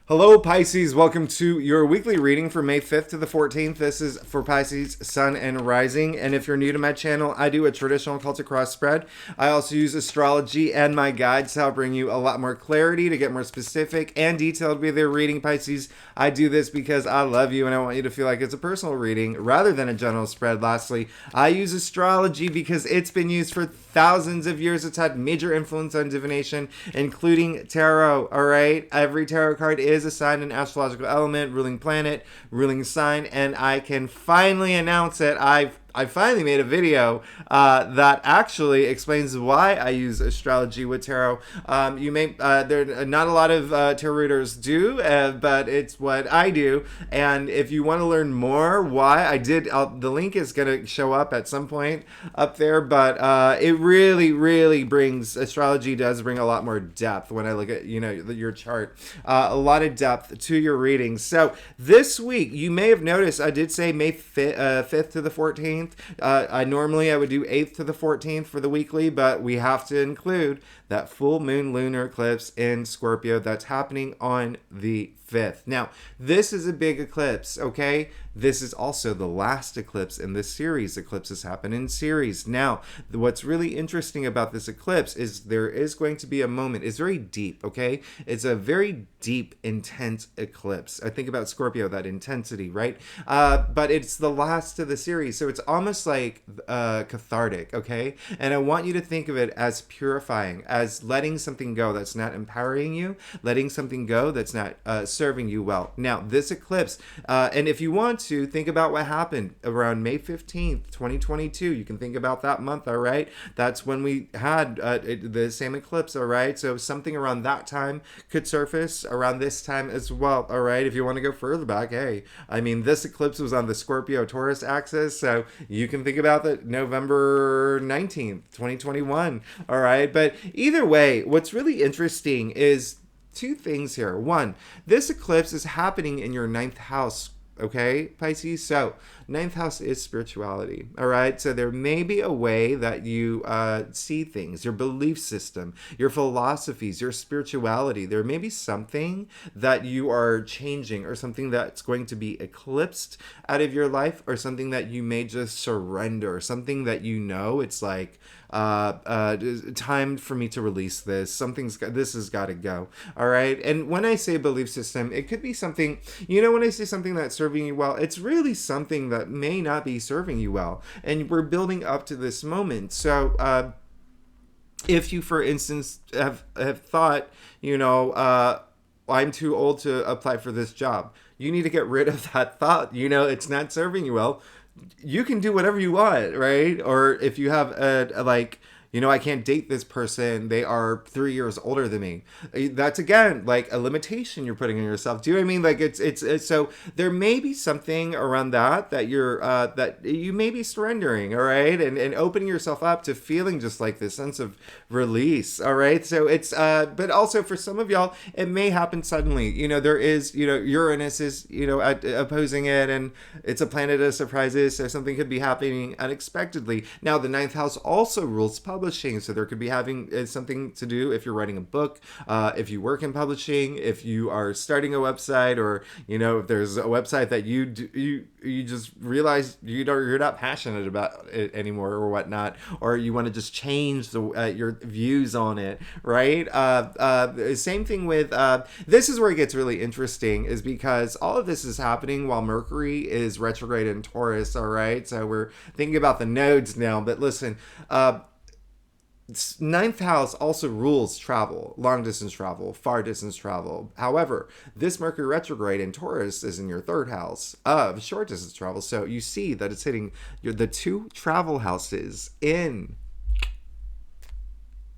Hello, Pisces. Welcome to your weekly reading for May 5th to the 14th. This is for Pisces, Sun, and Rising. And if you're new to my channel, I do a traditional Celtic cross spread. I also use astrology and my guides to help bring you a lot more clarity, to get more specific and detailed with your reading, Pisces. I do this because I love you and I want you to feel like it's a personal reading rather than a general spread. Lastly, I use astrology because it's been used for thousands of years. It's had major influence on divination, including tarot. All right, every tarot card is assigned an astrological element, ruling planet, ruling sign, and I can finally announce it. I finally made a video that actually explains why I use astrology with tarot. You may there not a lot of tarot readers do, but it's what I do. And if you want to learn more why I did, the link is going to show up at some point up there. But it really brings, astrology does bring a lot more depth when I look at your chart, a lot of depth to your readings. So this week you may have noticed I did say May 5th to the 14th. I would do 8th to the 14th for the weekly, but we have to include that full moon lunar eclipse in Scorpio that's happening on the 5th. Now, this is a big eclipse, okay? This is also the last eclipse in this series. Eclipses happen in series. Now, what's really interesting about this eclipse is there is going to be a moment. It's very deep, okay? It's a very deep, intense eclipse. I think about Scorpio, that intensity, right? But it's the last of the series, so it's almost like cathartic, okay? And I want you to think of it as purifying, as letting something go that's not empowering you, letting something go that's not serving you well. Now, this eclipse, and if you want to think about what happened around May 15th, 2022, you can think about that month, all right? That's when we had the same eclipse, all right? So something around that time could surface around this time as well, all right? If you want to go further back, hey, I mean, this eclipse was on the Scorpio-Taurus axis, so you can think about that November 19th, 2021, all right? But either way, what's really interesting is two things here. One, this eclipse is happening in your ninth house, okay, Pisces? So, ninth house is spirituality, all right? So there may be a way that you see things, your belief system, your philosophies, your spirituality. There may be something that you are changing or something that's going to be eclipsed out of your life or something that you may just surrender, something that it's like, time for me to release this. This has got to go. All right. And when I say belief system, it could be something, when I say something that's serving you well, it's really something that may not be serving you well. And we're building up to this moment. So, if you, for instance, have thought, I'm too old to apply for this job, you need to get rid of that thought. It's not serving you well. You can do whatever you want, right? Or if you have I can't date this person, they are 3 years older than me. That's again like a limitation you're putting on yourself. Do you know what I mean? Like it's so there may be something around that you're that you may be surrendering, all right, and opening yourself up to feeling just like this sense of release, all right. So it's but also for some of y'all, it may happen suddenly. There is Uranus is opposing it, and it's a planet of surprises, so something could be happening unexpectedly. Now, the ninth house also rules publishing, so there could be having something to do if you're writing a book, if you work in publishing, if you are starting a website, or if there's a website that you just realize you're not passionate about it anymore or whatnot, or you want to just change your views on it, right? Same thing with this is where it gets really interesting, is because all of this is happening while Mercury is retrograde in Taurus, all right? So we're thinking about the nodes now, but listen, ninth house also rules travel, long distance travel, far distance travel. However, this Mercury retrograde in Taurus is in your third house of short distance travel. So you see that it's hitting the two travel houses in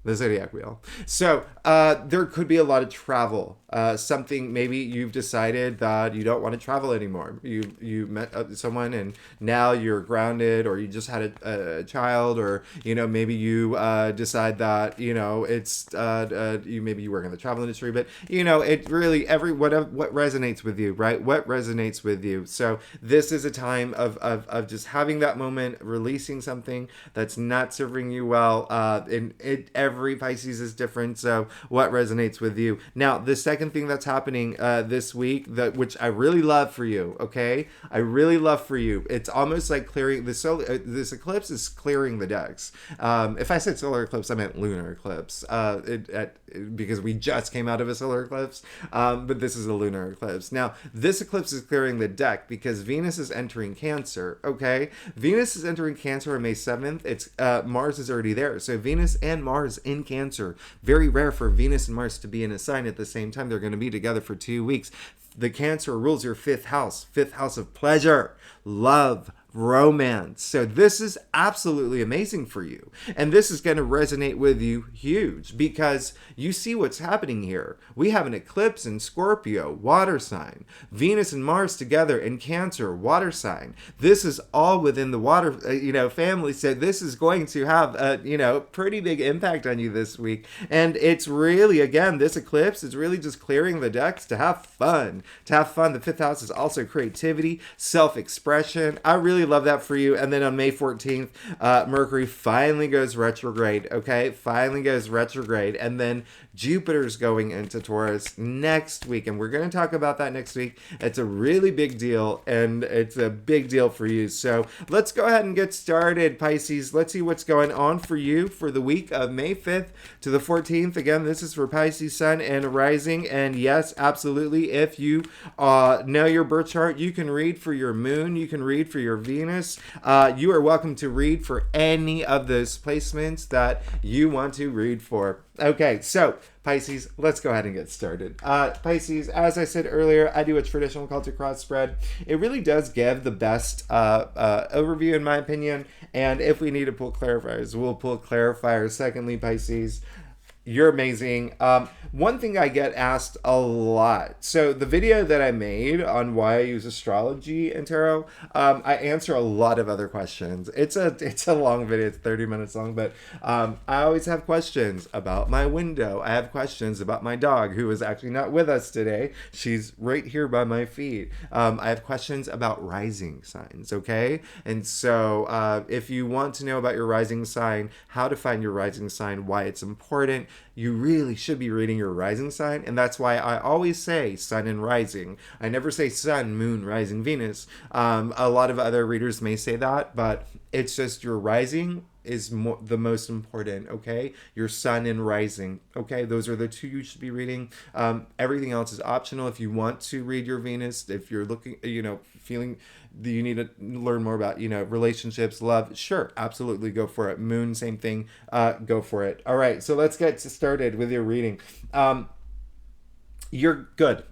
the zodiac wheel. So there could be a lot of travel. Something, maybe you've decided that you don't want to travel anymore. You met someone and now you're grounded, or you just had a child, or maybe you decide that it's maybe you work in the travel industry, but it really what resonates with you, right? What resonates with you. So this is a time of just having that moment, releasing something that's not serving you well. Every Pisces is different, so what resonates with you. Now, the second second thing that's happening this week, which I really love for you, okay? I really love for you. It's almost like clearing this eclipse is clearing the decks. If I said solar eclipse, I meant lunar eclipse, because we just came out of a solar eclipse, but this is a lunar eclipse. Now, this eclipse is clearing the deck because Venus is entering Cancer, okay? Venus is entering Cancer on May 7th. It's Mars is already there. So Venus and Mars in Cancer. Very rare for Venus and Mars to be in a sign at the same time. They're going to be together for 2 weeks. The Cancer rules your fifth house of pleasure, love, romance. So this is absolutely amazing for you. And this is going to resonate with you huge because you see what's happening here. We have an eclipse in Scorpio, water sign. Venus and Mars together in Cancer, water sign. This is all within the water, family. So this is going to have a, pretty big impact on you this week. And it's really, again, this eclipse is really just clearing the decks to have fun. The fifth house is also creativity, self-expression. I really love that for you. And then on May 14th, Mercury finally goes retrograde, okay? Finally goes retrograde. And then Jupiter's going into Taurus next week. And we're going to talk about that next week. It's a really big deal, and it's a big deal for you. So let's go ahead and get started, Pisces. Let's see what's going on for you for the week of May 5th to the 14th. Again, this is for Pisces, Sun, and Rising. And yes, absolutely, if you know your birth chart, you can read for your moon. You can read for your Venus. You are welcome to read for any of those placements that you want to read for. Okay, so Pisces, let's go ahead and get started. Pisces, as I said earlier, I do a traditional cultic cross spread. It really does give the best overview, in my opinion. And if we need to pull clarifiers, we'll pull clarifiers. Secondly, Pisces, you're amazing. One thing I get asked a lot. So the video that I made on why I use astrology and tarot, I answer a lot of other questions. It's a long video. It's 30 minutes long, but I always have questions about my window. I have questions about my dog, who is actually not with us today. She's right here by my feet. I have questions about rising signs, okay? And so if you want to know about your rising sign, how to find your rising sign, why it's important, you really should be reading your rising sign. And that's why I always say sun and rising. I never say sun, moon, rising, Venus. A lot of other readers may say that, but it's just your rising is the most important, okay? Your sun and rising, okay? Those are the two you should be reading. Everything else is optional. If you want to read your Venus, if you're looking, feeling that you need to learn more about, relationships, love, sure, absolutely, go for it. Moon, same thing, go for it. All right, so let's get started with your reading. You're good.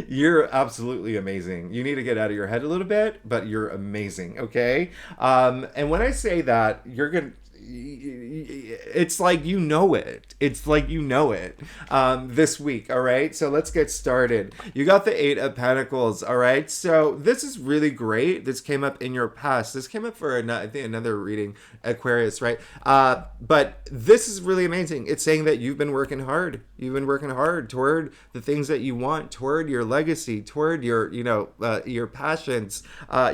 You're absolutely amazing. You need to get out of your head a little bit, but you're amazing, okay? And when I say that, you're going to, it's like you know it. It's like you know it this week, all right? So let's get started. You got the 8 of Pentacles, all right? So this is really great. This came up in your past. This came up for, I think, another reading, Aquarius, right? But this is really amazing. It's saying that you've been working hard. You've been working hard toward the things that you want, toward your legacy, toward your, your passions.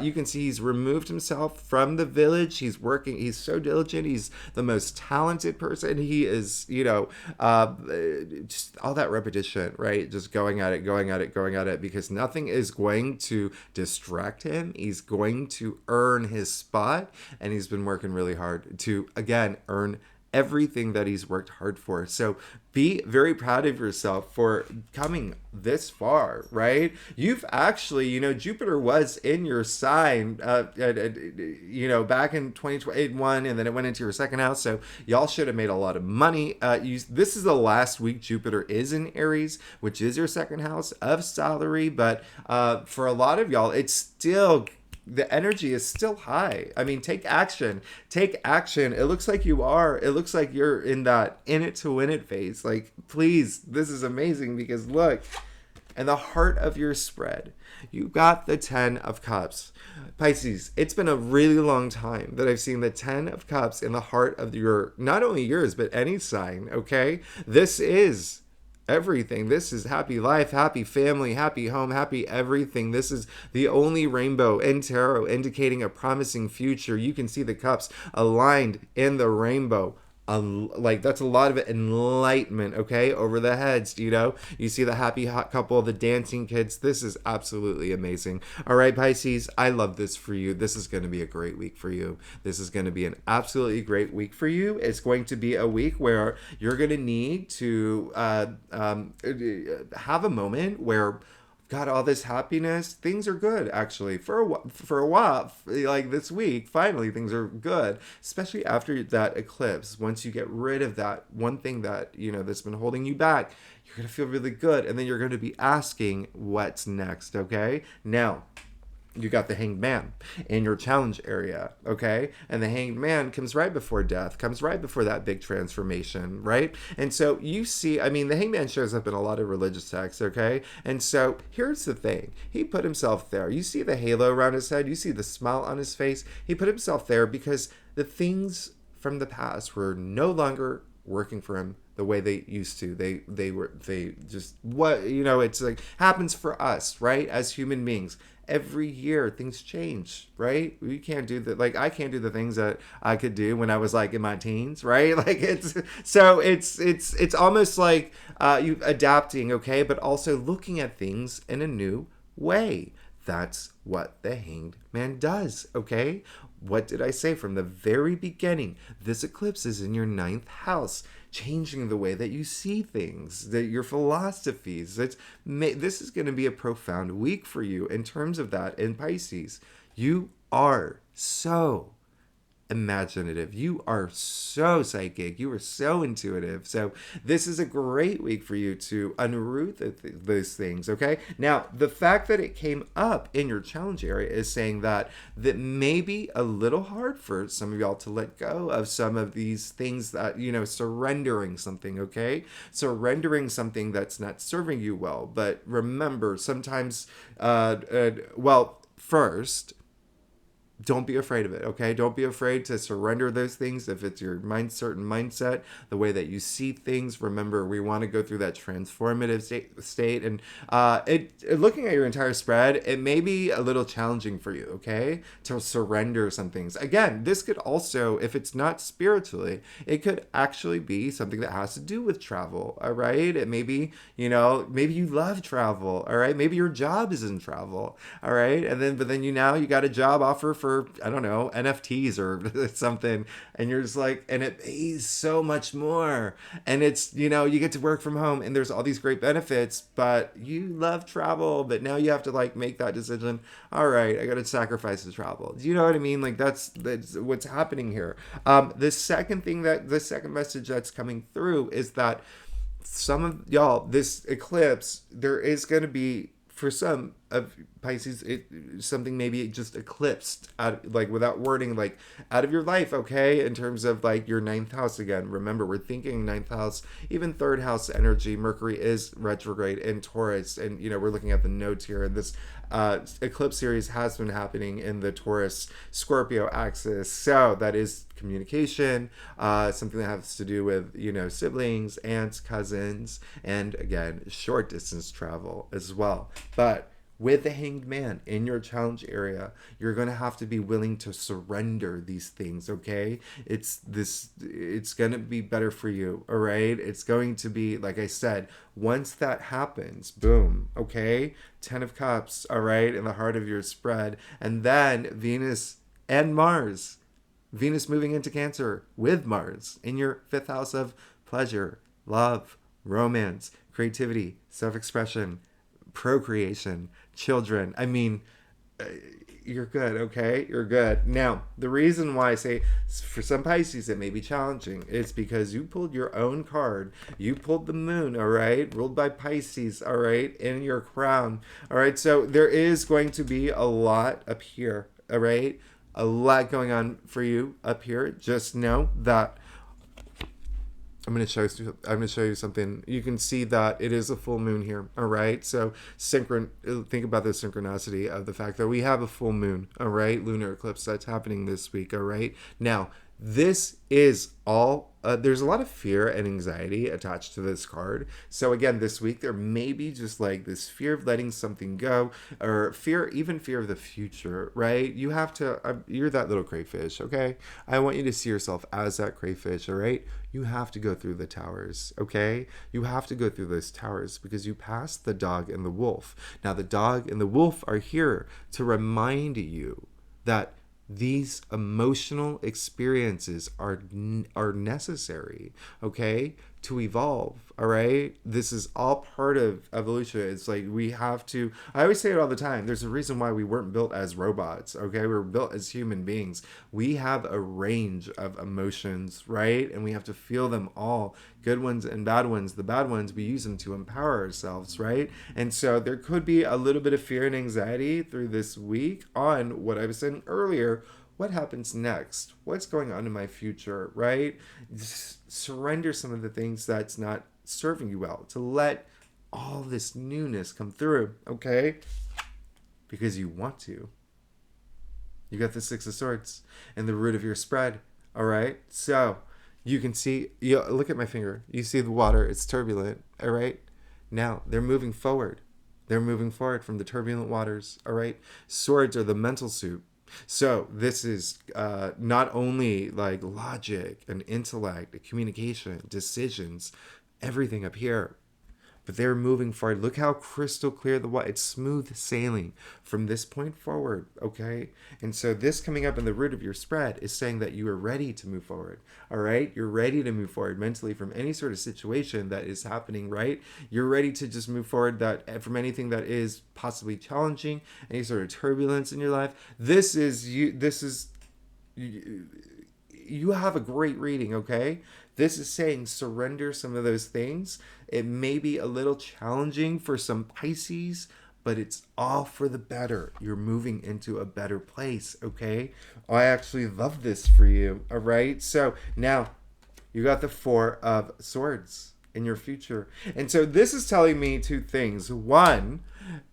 You can see he's removed himself from the village. He's working. He's so diligent. He's the most talented person. He is, just all that repetition, right? Just going at it, because nothing is going to distract him. He's going to earn his spot, and he's been working really hard to, again, earn everything that he's worked hard for. So be very proud of yourself for coming this far, right? You've actually, Jupiter was in your sign, back in 2021, and then it went into your second house. So y'all should have made a lot of money. This is the last week Jupiter is in Aries, which is your second house of salary. But for a lot of y'all, it's still, the energy is still high. I mean, take action. Take action. It looks like you are. It looks like you're in that in it to win it phase. Like, please, this is amazing, because look, in the heart of your spread, you got the 10 of Cups. Pisces, it's been a really long time that I've seen the 10 of Cups in the heart of your, not only yours, but any sign, okay? This is everything. This is happy life, happy family, happy home, happy everything. This is the only rainbow in tarot indicating a promising future. You can see the cups aligned in the rainbow. like that's a lot of enlightenment, okay, over the heads. You see the happy hot couple, the dancing kids. This is absolutely amazing. All right, Pisces, I love this for you. This is going to be a great week for you. This is going to be an absolutely great week for you. It's going to be a week where you're going to need to have a moment where got all this happiness. Things are good, actually. For a while, like this week, finally things are good, especially after that eclipse. Once you get rid of that one thing that that's been holding you back, you're gonna feel really good, and then you're gonna be asking what's next. Okay, now you got the Hanged Man in your challenge area, okay? And the Hanged Man comes right before death, comes right before that big transformation, right? And so you see, the Hanged Man shows up in a lot of religious texts, okay? And so here's the thing. He put himself there. You see the halo around his head. You see the smile on his face. He put himself there because the things from the past were no longer working for him the way they used to. They just, it's like happens for us, right? As human beings. Every year things change, right? We can't do that. Like I can't do the things that I could do when I was like in my teens, right? Like it's almost like you adapting, okay, but also looking at things in a new way. That's what the Hanged Man does, okay? What did I say from the very beginning? This eclipse is in your 9th house, changing the way that you see things, your philosophies. This is going to be a profound week for you in terms of that in Pisces. You are so imaginative. You are so psychic. You are so intuitive. So this is a great week for you to unroot those things, okay? Now, the fact that it came up in your challenge area is saying that may be a little hard for some of y'all to let go of some of these things that, surrendering something, okay? Surrendering something that's not serving you well. But remember, sometimes, first, don't be afraid of it, okay? Don't be afraid to surrender those things if it's your certain mindset, the way that you see things. Remember, we want to go through that transformative state. And looking at your entire spread, it may be a little challenging for you, okay? To surrender some things. Again, this could also, if it's not spiritually, it could actually be something that has to do with travel, all right? It may be, maybe you love travel, all right? Maybe your job is in travel, all right? But then you got a job offer for, I don't know, NFTs or something, and you're just like, and it pays so much more, and it's, you get to work from home, and there's all these great benefits, but you love travel, but now you have to like make that decision. All right, I got to sacrifice the travel. Do you know what I mean? Like that's what's happening here. The second message that's coming through is that some of y'all, this eclipse, there is going to be, for some of Pisces, something maybe just eclipsed out, like without wording, like out of your life, okay? In terms of like your 9th house again. Remember, we're thinking 9th house, even 3rd house energy. Mercury is retrograde in Taurus, and we're looking at the notes here. And this eclipse series has been happening in the Taurus Scorpio axis, so that is communication, something that has to do with siblings, aunts, cousins, and again short distance travel as well. But with the Hanged Man in your challenge area, you're going to have to be willing to surrender these things, okay? It's going to be better for you, all right? It's going to be, like I said, once that happens, boom, okay? 10 of Cups, all right, in the heart of your spread. And then Venus and Mars. Venus moving into Cancer with Mars in your 5th house of pleasure, love, romance, creativity, self-expression, procreation, children. You're good, okay? You're good. Now, the reason why I say for some Pisces it may be challenging is because you pulled your own card. You pulled the moon, all right? Ruled by Pisces, all right? In your crown, all right? So there is going to be a lot up here, all right? A lot going on for you up here. Just know that I'm going to show you something. You can see that it is a full moon here, all right? So think about the synchronicity of the fact that we have a full moon, all right? Lunar eclipse that's happening this week, all right? Now, This is all, there's a lot of fear and anxiety attached to this card. So again, this week, there may be just like this fear of letting something go, or fear, even fear of the future, right? You have to, you're that little crayfish, okay? I want you to see yourself as that crayfish, all right? You have to go through the towers, okay? You have to go through those towers because you passed the dog and the wolf. Now, the dog and the wolf are here to remind you that these emotional experiences are necessary, okay, to evolve. All right, this is all part of evolution. It's like we have to, I always say it all the time, there's a reason why we weren't built as robots, okay? We were built as human beings. We have a range of emotions, right? And we have to feel them all, good ones and bad ones. The bad ones, we use them to empower ourselves, right? And so there could be a little bit of fear and anxiety through this week on what I was saying earlier. What happens next? What's going on in my future, right? Just surrender some of the things that's not serving you well, to let all this newness come through, okay? Because you want to. You got the Six of Swords and the root of your spread, all right? So you can see, look at my finger. You see the water, it's turbulent, all right? Now they're moving forward. They're moving forward from the turbulent waters, all right? Swords are the mental suit. So this is not only like logic and intellect, communication, decisions, everything up here, but they're moving forward. Look how crystal clear the water. It's smooth sailing from this point forward, okay? And so this coming up in the root of your spread is saying that you are ready to move forward, all right? You're ready to move forward mentally from any sort of situation that is happening, right? You're ready to just move forward that from anything that is possibly challenging, any sort of turbulence in your life. This is you have a great reading, okay? This is saying surrender some of those things. It may be a little challenging for some Pisces, but it's all for the better. You're moving into a better place, okay? I actually love this for you, all right? So now you got the Four of Swords in your future. And so this is telling me two things. One,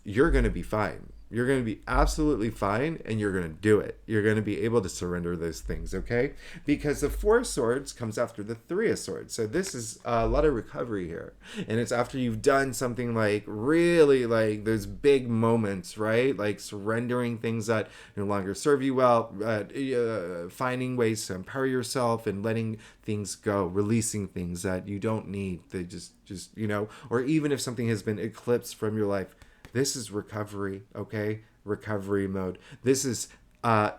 you're going to be fine. You're going to be absolutely fine, and you're going to do it. You're going to be able to surrender those things, okay? Because the Four of Swords comes after the Three of Swords. So this is a lot of recovery here. And it's after you've done something like really like those big moments, right? Like surrendering things that no longer serve you well, finding ways to empower yourself and letting things go, releasing things that you don't need. They just or even if something has been eclipsed from your life, this is recovery, okay? Recovery mode. This is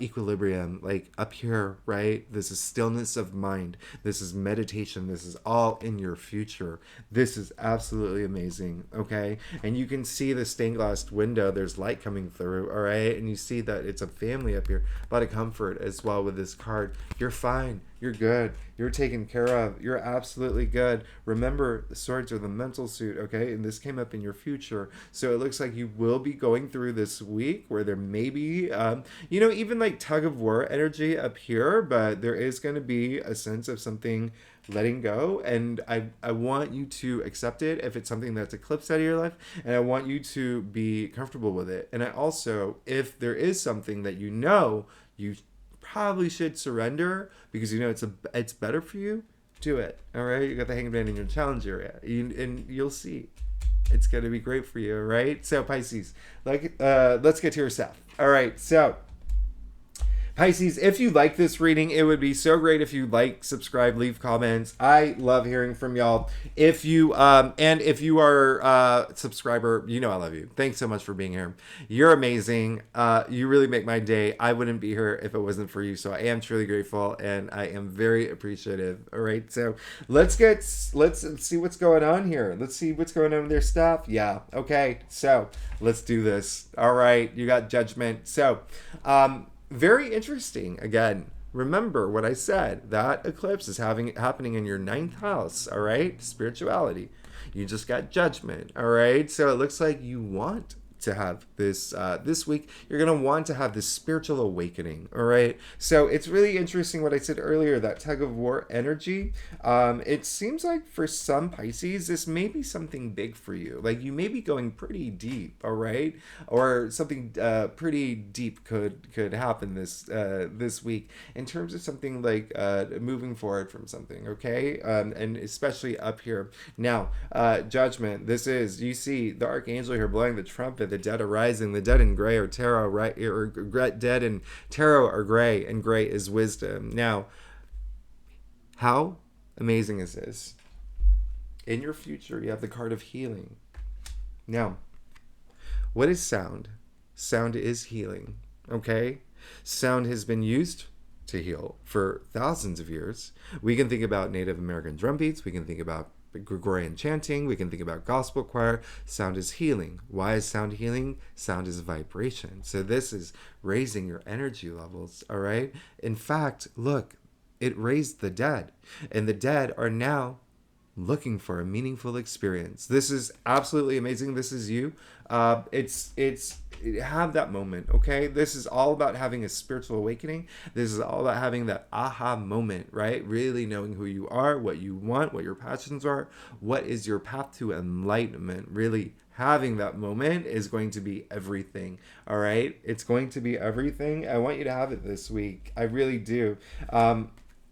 equilibrium, like up here, right? This is stillness of mind. This is meditation. This is all in your future. This is absolutely amazing, okay? And you can see the stained glass window. There's light coming through, all right? And you see that it's a family up here. A lot of comfort as well with this card. You're fine. You're good. You're taken care of. You're absolutely good. Remember, the swords are the mental suit, okay? And this came up in your future. So it looks like you will be going through this week where there may be, even like tug of war energy up here, but there is going to be a sense of something letting go. And I want you to accept it if it's something that's eclipsed out of your life. And I want you to be comfortable with it. And I also, if there is something that you probably should surrender because it's better for you, do it. All right, you got the hangman in your challenge area, and you'll see it's going to be great for you. All right, so Pisces, let's get to your stuff. All right, so Pisces, if you like this reading, it would be so great if you like, subscribe, leave comments. I love hearing from y'all. If you are a subscriber, I love you. Thanks so much for being here. You're amazing. You really make my day. I wouldn't be here if it wasn't for you. So I am truly grateful and I am very appreciative. All right. So let's see what's going on here. Let's see what's going on with their stuff. Yeah. Okay. So let's do this. All right. You got Judgment. So, very interesting. Again, remember what I said. That eclipse is happening in your 9th house, all right? Spirituality. You just got Judgment, all right? So it looks like you want to have this this week. You're going to want to have this spiritual awakening, all right? So it's really interesting what I said earlier, that tug of war energy. It seems like for some Pisces, this may be something big for you. Like you may be going pretty deep, all right? Or something pretty deep could happen this week in terms of something like moving forward from something, okay? And especially up here. Now, judgment, this is, you see the archangel here blowing the trumpet, the dead are rising, the dead in gray are tarot, right? Or dead in tarot are gray, and gray is wisdom. Now, how amazing is this? In your future, you have the card of healing. Now, what is sound? Sound is healing, okay? Sound has been used to heal for thousands of years. We can think about Native American drum beats. We can think about Gregorian chanting. We can think about gospel choir. Sound is healing. Why is sound healing? Sound is vibration. So this is raising your energy levels, all right? In fact, look, it raised the dead, and the dead are now looking for a meaningful experience. This is absolutely amazing. This is you. It's have that moment, okay? This is all about having a spiritual awakening. This is all about having that aha moment, right? Really knowing who you are, what you want, what your passions are, what is your path to enlightenment. Really having that moment is going to be everything, all right? It's going to be everything. I want you to have it this week. I really do.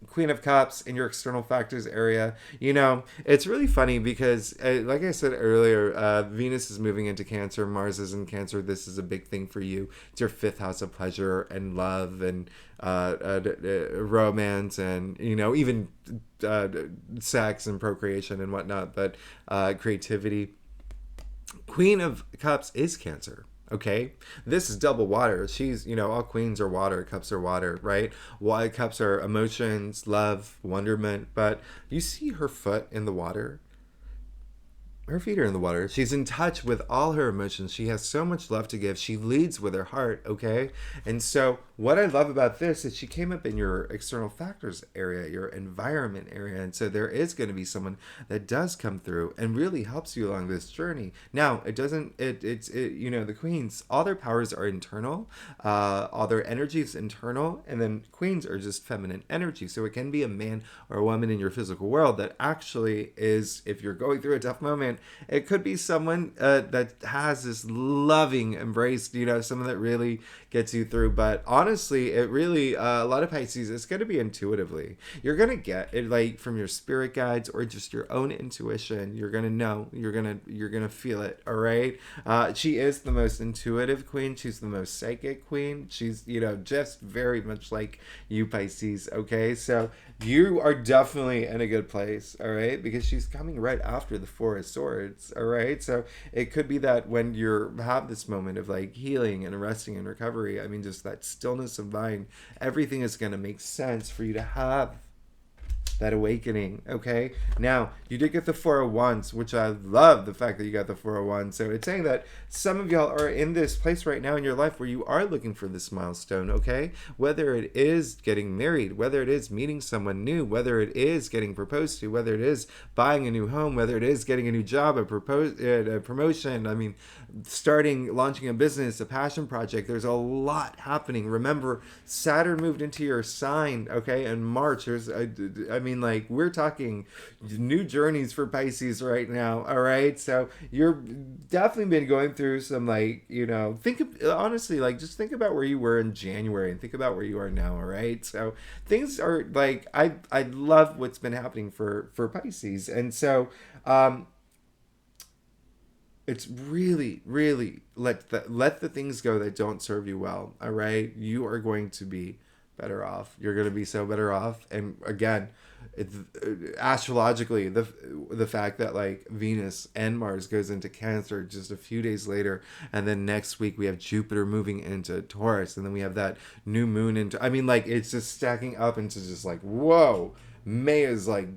Queen of Cups in your external factors area. You know, it's really funny because, like I said earlier, Venus is moving into Cancer, Mars is in Cancer. This is a big thing for you. It's your fifth house of pleasure and love and romance and, you know, even sex and procreation and whatnot, but creativity. Queen of Cups is Cancer. Okay, this is double water. She's, you know, all queens are water, cups are water, right? White cups are emotions, love, wonderment. But you see her foot in the water. Her feet are in the water. She's in touch with all her emotions. She has so much love to give. She leads with her heart, okay? And so what I love about this is she came up in your external factors area, your environment area. And so there is going to be someone that does come through and really helps you along this journey. Now, it's you know, the queens, all their powers are internal. All their energy is internal. And then queens are just feminine energy. So it can be a man or a woman in your physical world that actually is, if you're going through a tough moment, it could be someone that has this loving embrace, you know, someone that really gets you through. But honestly, it really, a lot of Pisces, it's going to be intuitively. You're going to get it like from your spirit guides or just your own intuition. You're going to know, you're going to feel it. All right. She is the most intuitive queen. She's the most psychic queen. She's, you know, just very much like you, Pisces. Okay. So you are definitely in a good place. All right. Because she's coming right after the Four of Swords. All right. So it could be that when you have this moment of like healing and resting and recovery, I mean, just that stillness of mind, everything is going to make sense for you to have that awakening. Okay. Now, you did get the Four of Wands, which I love the fact that you got the Four of Wands. So it's saying that some of y'all are in this place right now in your life where you are looking for this milestone. Okay. Whether it is getting married, whether it is meeting someone new, whether it is getting proposed to, whether it is buying a new home, whether it is getting a new job, a promotion. I mean, launching a business, a passion project. There's a lot happening. Remember, Saturn moved into your sign. Okay. In March, I mean, like, we're talking new journeys for Pisces right now, all right? So you're definitely been going through some, like, you know, honestly, like, just think about where you were in January and think about where you are now, all right? So things are, like, I love what's been happening for Pisces. And so it's really, really let the things go that don't serve you well, all right? You are going to be better off. You're going to be so better off. And again, it's astrologically, the fact that like Venus and Mars goes into Cancer just a few days later, and then next week we have Jupiter moving into Taurus, and then we have that new moon into, I mean, like, it's just stacking up into just like, whoa, May is like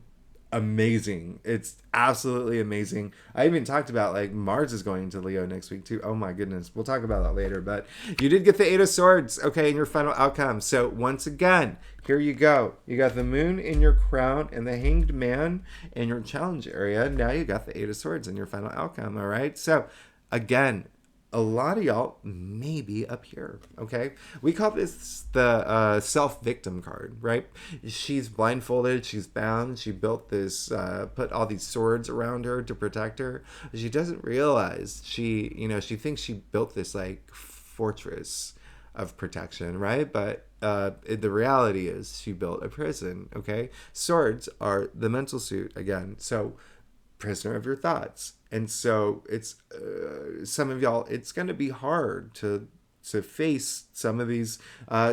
amazing. It's absolutely amazing. I even talked about like Mars is going into Leo next week too. Oh my goodness. We'll talk about that later. But you did get the Eight of Swords, okay, in your final outcome. So once again, here you go. You got the moon in your crown and the Hanged Man in your challenge area. Now you got the Eight of Swords in your final outcome. All right. So again, a lot of y'all may be up here, okay? We call this the self-victim card, right? She's blindfolded, she's bound, she built this, put all these swords around her to protect her. She doesn't realize she thinks she built this like fortress of protection, right? But the reality is she built a prison, okay? Swords are the mental suit again. So prisoner of your thoughts. And so it's some of y'all, it's going to be hard to face some of these.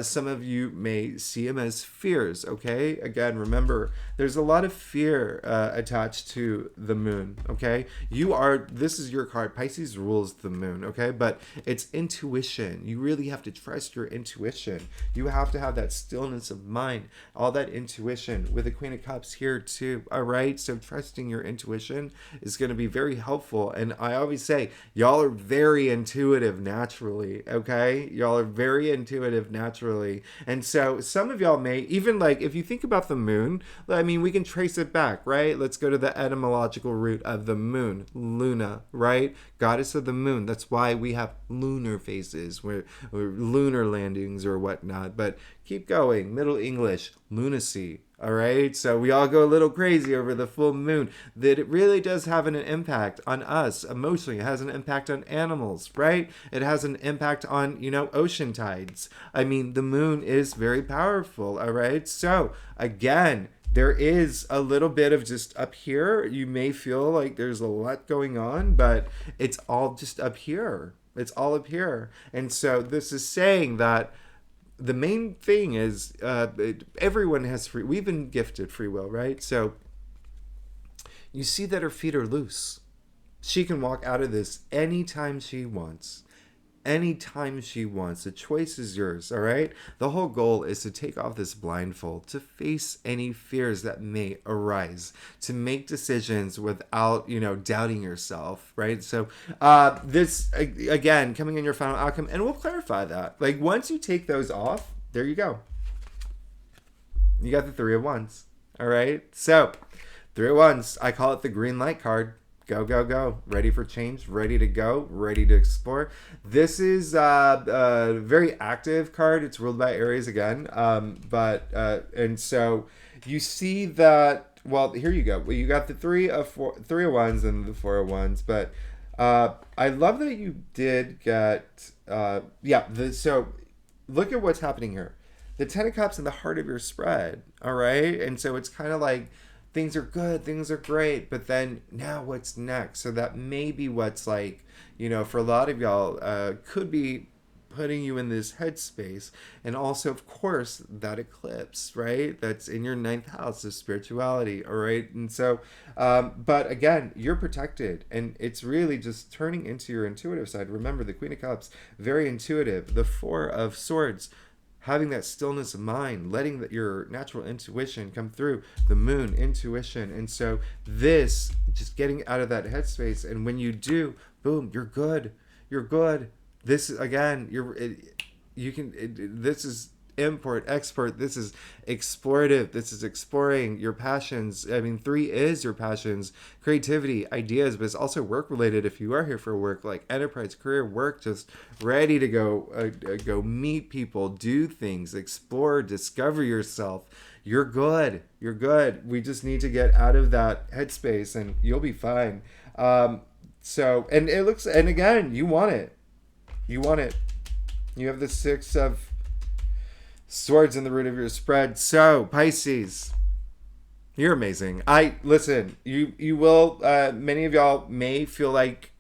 Some of you may see them as fears, okay? Again, remember, there's a lot of fear attached to the moon, okay? This is your card. Pisces rules the moon, okay? But it's intuition. You really have to trust your intuition. You have to have that stillness of mind, all that intuition with the Queen of Cups here too, all right? So trusting your intuition is going to be very helpful. And I always say, y'all are very intuitive naturally, okay? Y'all are very intuitive naturally. And so some of y'all may, even like, if you think about the moon, I mean, we can trace it back, right? Let's go to the etymological root of the moon, Luna, right? Goddess of the moon. That's why we have lunar phases, or lunar landings or whatnot. But keep going. Middle English, lunacy. All right, so we all go a little crazy over the full moon. That it really does have an impact on us emotionally. It has an impact on animals, right? It has an impact on, ocean tides. I mean, the moon is very powerful, all right? So, again, there is a little bit of just up here. You may feel like there's a lot going on, but it's all just up here. It's all up here. And so this is saying that the main thing is everyone has we've been gifted free will, right? So you see that her feet are loose. She can walk out of this anytime she wants. Anytime she wants. The choice is yours, all right? The whole goal is to take off this blindfold, to face any fears that may arise, to make decisions without, doubting yourself, right? So this, again, coming in your final outcome, and we'll clarify that. Like, once you take those off, there you go. You got the Three of Wands, all right? So, Three of Wands, I call it the green light card. Go, go, go. Ready for change, ready to go, ready to explore. This is a very active card. It's ruled by Aries again. And so you see that, well, here you go. Well, you got the Three of Wands and the Four of Wands. But I love that you did get, so look at what's happening here. The Ten of Cups in the heart of your spread, all right? And so it's kind of like, things are good, things are great, but then now what's next? So that may be what's like, for a lot of y'all, could be putting you in this headspace. And also, of course, that eclipse, right? That's in your 9th house of spirituality, all right? And so, but again, you're protected, and it's really just turning into your intuitive side. Remember, the Queen of Cups, very intuitive. The Four of Swords, having that stillness of mind, letting your natural intuition come through. The moon, intuition. And so this, just getting out of that headspace. And when you do, boom, you're good. You're good. This, again, this is import, export. This is explorative. This is exploring your passions. I mean, 3 is your passions, creativity, ideas, but it's also work related. If you are here for work, like enterprise, career, work, just ready to go meet people, do things, explore, discover yourself. You're good. You're good. We just need to get out of that headspace, and you'll be fine. And it looks, and again, you want it. You want it. You have the Six of Swords in the root of your spread. So, Pisces, you're amazing. Listen, you will, many of y'all may feel like,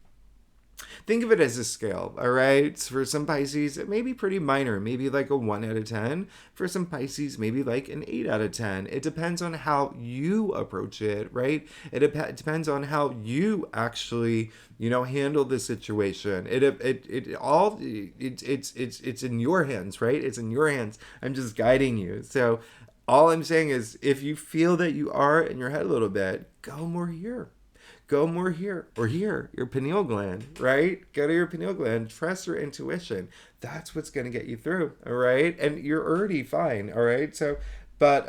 think of it as a scale, all right? For some Pisces, it may be pretty minor, maybe like a 1 out of 10. For some Pisces, maybe like an 8 out of 10. It depends on how you approach it, right? It depends on how you actually, handle the situation. It's in your hands, right? It's in your hands. I'm just guiding you. So all I'm saying is, if you feel that you are in your head a little bit, go more here. Go more here or here, your pineal gland, right? Go to your pineal gland, trust your intuition. That's what's going to get you through, all right? And you're already fine, all right? So, but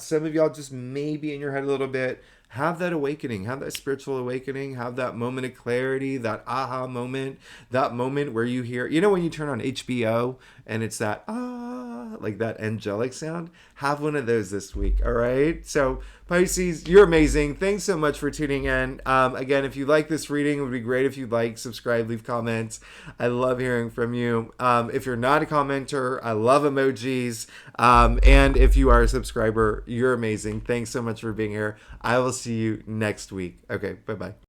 some of y'all just may be in your head a little bit. have that awakening, have that spiritual awakening, have that moment of clarity, that aha moment, that moment where you hear, when you turn on HBO and it's that like that angelic sound. Have one of those this week. All right. So Pisces, you're amazing. Thanks so much for tuning in. Again, if you like this reading, it would be great if you'd like, subscribe, leave comments. I love hearing from you. If you're not a commenter, I love emojis. And if you are a subscriber, you're amazing. Thanks so much for being here. I will see you next week. Okay. Bye-bye.